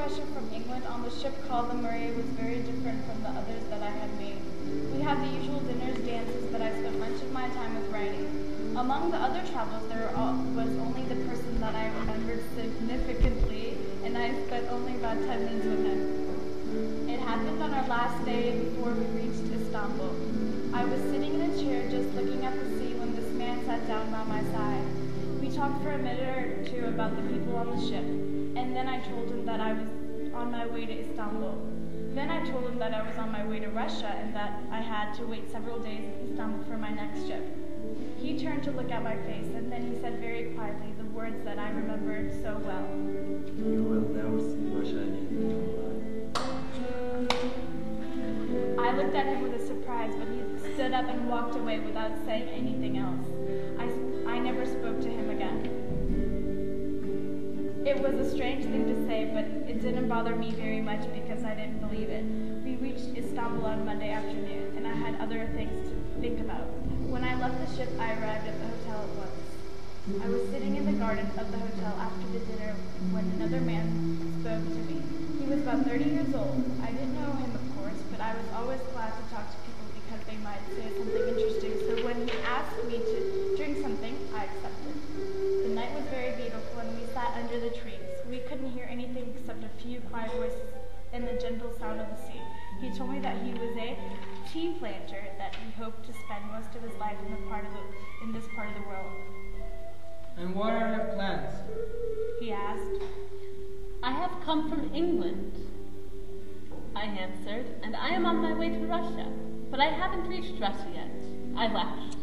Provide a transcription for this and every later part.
my ship from England on the ship called the Maria was very different from the others that I had made. We had the usual dinners, dances, but I spent much of my time with writing. Among the other travelers, there was only the person that I remembered significantly, and I spent only about 10 minutes with him. It happened on our last day before we reached Istanbul. I was sitting in a chair just looking at the sea when this man sat down by my side. We talked for a minute or two about the people on the ship, and then I told him that I was on my way to Istanbul. Then I told him that I was on my way to Russia and that I had to wait several days in Istanbul for my next ship. He turned to look at my face, and then he said very quietly the words that I remembered so well. You will never see Russia again in your life. I looked at him with a surprise, but he stood up and walked away without saying anything else. I never spoke to him again. It was a strange thing to say, but it didn't bother me very much because I didn't believe it. We reached Istanbul on Monday afternoon, and I had other things to think about. When I left the ship, I arrived at the hotel at once. I was sitting in the garden of the hotel after the dinner when another man spoke to me. He was about 30 years old. I didn't know him, of course, but I was always glad to talk to people because they might say something interesting, so when he asked me to drink something, I accepted. The night was very beautiful, and we sat under the trees. We couldn't hear anything except a few quiet voices and the gentle sound of the sea. He told me that he was a tea planter, that he hoped to spend most of his life in this part of the world. And what are your plans? He asked. I have come from England, I answered, and I am on my way to Russia, but I haven't reached Russia yet. I laughed.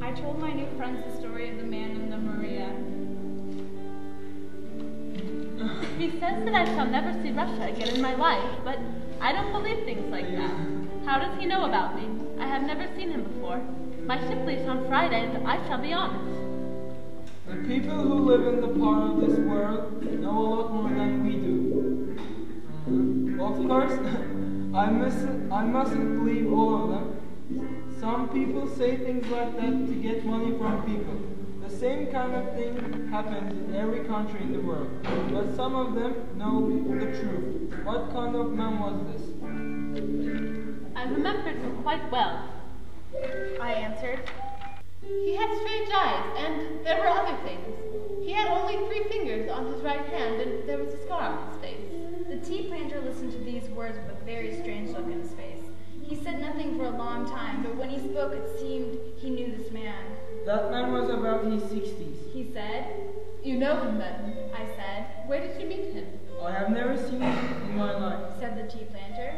I told my new friends the story of the man and the Maria. He says that I shall never see Russia again in my life, but I don't believe things like that. How does he know about me? I have never seen him before. My ship leaves on Friday, and I shall be on it. The people who live in the part of this world know a lot more than we do. Of course, I mustn't believe all of them. Some people say things like that to get money from people. The same kind of thing happens in every country in the world. But some of them know the truth. What kind of man was this? I remembered him quite well, I answered. He had strange eyes, and there were other things. He had only 3 fingers on his right hand, and there was a scar on his face. The tea planter listened to these words with a very strange look in his face. He said nothing for a long time, but when he spoke, it seemed he knew this man. That man was about his 60s. He said. You know him then? I said. Where did you meet him? I have never seen him in my life. Said the tea planter.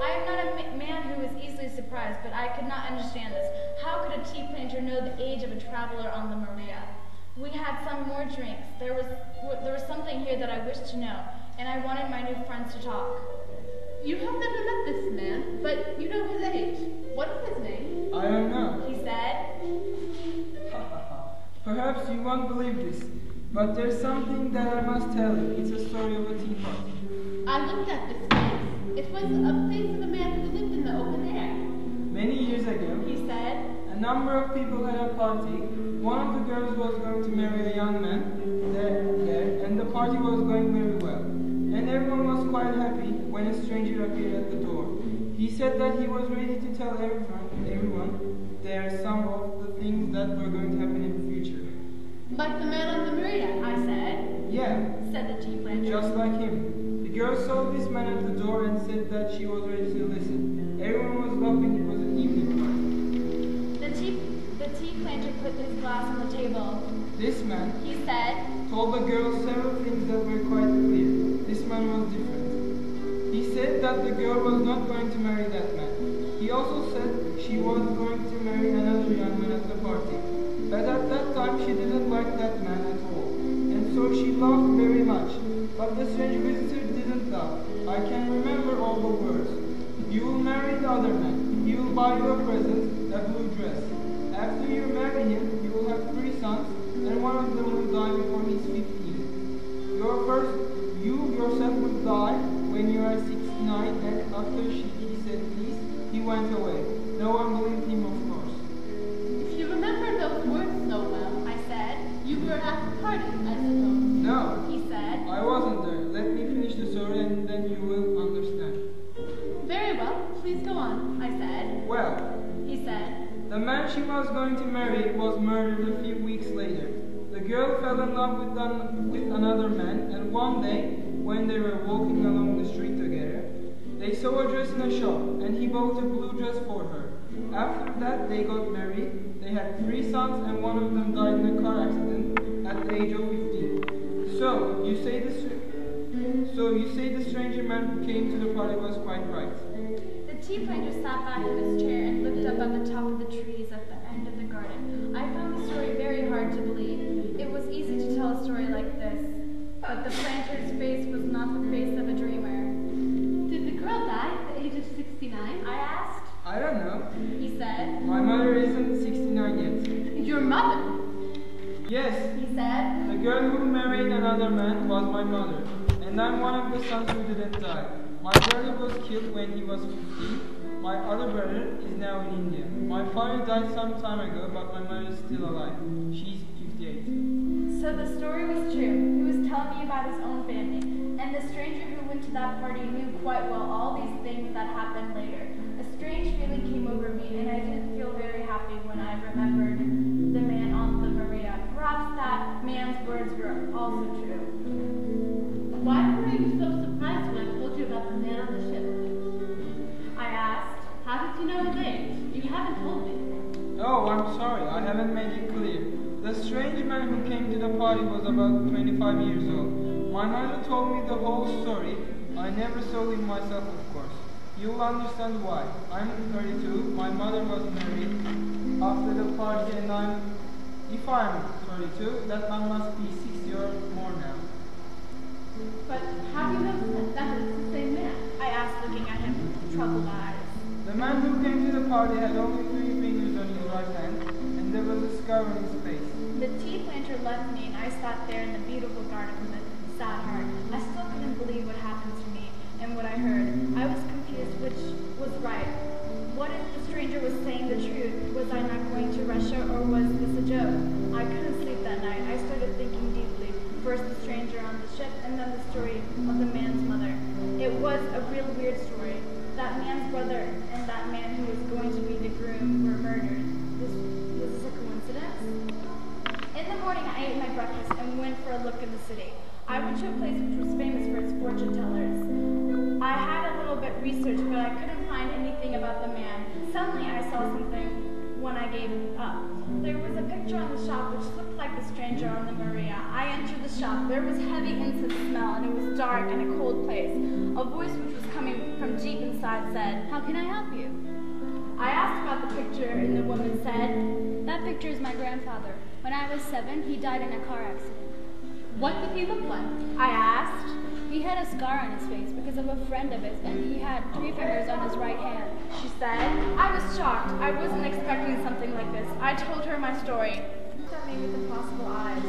I am not a man who is easily surprised, but I could not understand this. How could a tea planter know the age of a traveler on the Maria? We had some more drinks. There was something here that I wished to know, and I wanted my new friends to talk. You have never met this man, but you know his age. What is his name? I don't know. He said. Perhaps you won't believe this, but there's something that I must tell you. It's a story of a teapot. I looked at this face. It was a face of a man who lived in the open air. Many years ago, He said. a number of people had a party. One of the girls was going to marry a young man there, and the party was going very well. And everyone was quite happy when a stranger appeared at the door. He said that he was ready to tell everyone there some of the things that were going to happen in the future. Like the man on the Maria, I said. Yeah, Said the tea planter. just like him. The girl saw this man at the door and said that she was ready to listen. Everyone was laughing. It was an evening party. The tea planter put his glass on the table. This man He said. told the girl several things that were quite clear. This man was different. He said that the girl was not going to marry that man. He also said she was going to marry another young man at the party. But at that time she didn't like that man at all. And so she laughed very much. But the strange visitor didn't laugh. I can remember all the words. You will marry the other man. He will buy you a present, a blue dress. After you marry him, you will have 3 sons, and one of them will die before he's 15. You yourself will die when you are 69, and after he said please, he went away. No one believed him, of course. If you remember those words so well, I said. you were at the party, I suppose. No, please go on, I said. Well, He said, the man she was going to marry was murdered a few weeks later. The girl fell in love with another man, and one day, when they were walking along the street together, they saw a dress in a shop, and he bought a blue dress for her. After that, they got married. They had 3 sons, and one of them died in a car accident at the age of 15. So you say the stranger man who came to the party was quite right. The tea planter sat back in his chair and looked up at the top of the trees at the end of the garden. I found the story very hard to believe. It was easy to tell a story like this, but the planter's face was not the face of a dreamer. Did the girl die at the age of 69? I asked. I don't know. He said. My mother isn't 69 yet. Your mother? Yes, He said. the girl who married another man was my mother, and I'm one of the sons who didn't die. My brother was killed when he was 15. My other brother is now in India. My father died some time ago, but my mother is still alive. She's 58. So the story was true. He was telling me about his own family, and the stranger who went to that party knew quite well all these things that happened later. A strange feeling came over me, and I didn't feel very happy when I remembered the man on the Maria. Perhaps that man's words were also true. Why were you so surprised when I told you about the man on the ship? I asked. How did you know his age? You haven't told me. Oh, I'm sorry, I haven't made it clear. The strange man who came to the party was about 25 years old. My mother told me the whole story. I never saw him myself, of course. You'll understand why. I'm 32, my mother was married after the party, and if I'm 32, that man must be 60 or more now. But how do you know that it's the same man? I asked, looking at him with troubled eyes. The man who came to the party had only 3 fingers on his right hand, and there was a scar on his face. The tea planter left me, and I sat there in the beautiful garden with a sad heart. I still couldn't believe what happened to me and what I heard. I was confused which was right. What if the stranger was saying the truth? Was I not going to Russia, or was this a joke? I couldn't sleep that night. I started thinking deeply. First the stranger on the ship, and then the story of the man's mother. It was a real weird story. That man's brother and that man who was going to be the groom were murdered. Was this a coincidence? In the morning, I ate my breakfast and went for a look in the city. I went to a place which was famous for its fortune tellers. I had a little bit researched, but I couldn't find anything about the man. Suddenly, I saw something when I gave up. There was a picture on the shop which looked like the stranger on the Maria. I entered the shop. There was heavy incense smell, and it was dark and a cold place. A voice which was coming from deep inside said, "How can I help you?" I asked about the picture, and the woman said, "That picture is my grandfather. When I was 7, he died in a car accident." What did he look like? I asked. He had a scar on his face because of a friend of his, and he had 3 fingers on his right hand. She said. I was shocked. I wasn't expecting something like this. I told her my story. She looked at me with impossible eyes.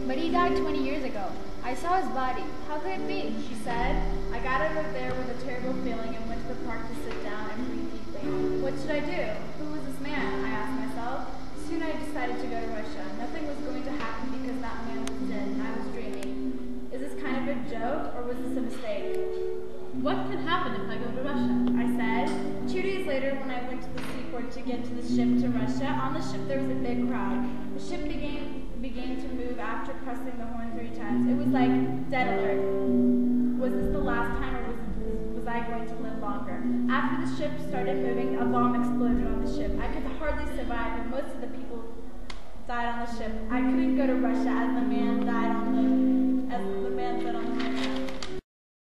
But he died 20 years ago. I saw his body. How could it be? She said. I got out of there with a terrible feeling and went to the park to sit down and breathe deeply. What should I do? Who was this man? I asked myself. Soon I decided to go to Russia. Nothing was going to happen because that man was dead and I was dreaming. Is this kind of a joke, or was this a mistake? What can happen if I go to Russia? I said. 2 days later, when I went to the seaport to get to the ship to Russia, on the ship there was a big crowd. The ship began to move after pressing the horn 3 times. It was like dead alert. Was this the last time, or was I going to live longer? After the ship started moving, a bomb exploded on the ship. I could hardly survive, and most of the people died on the ship. I couldn't go to Russia as the man said on the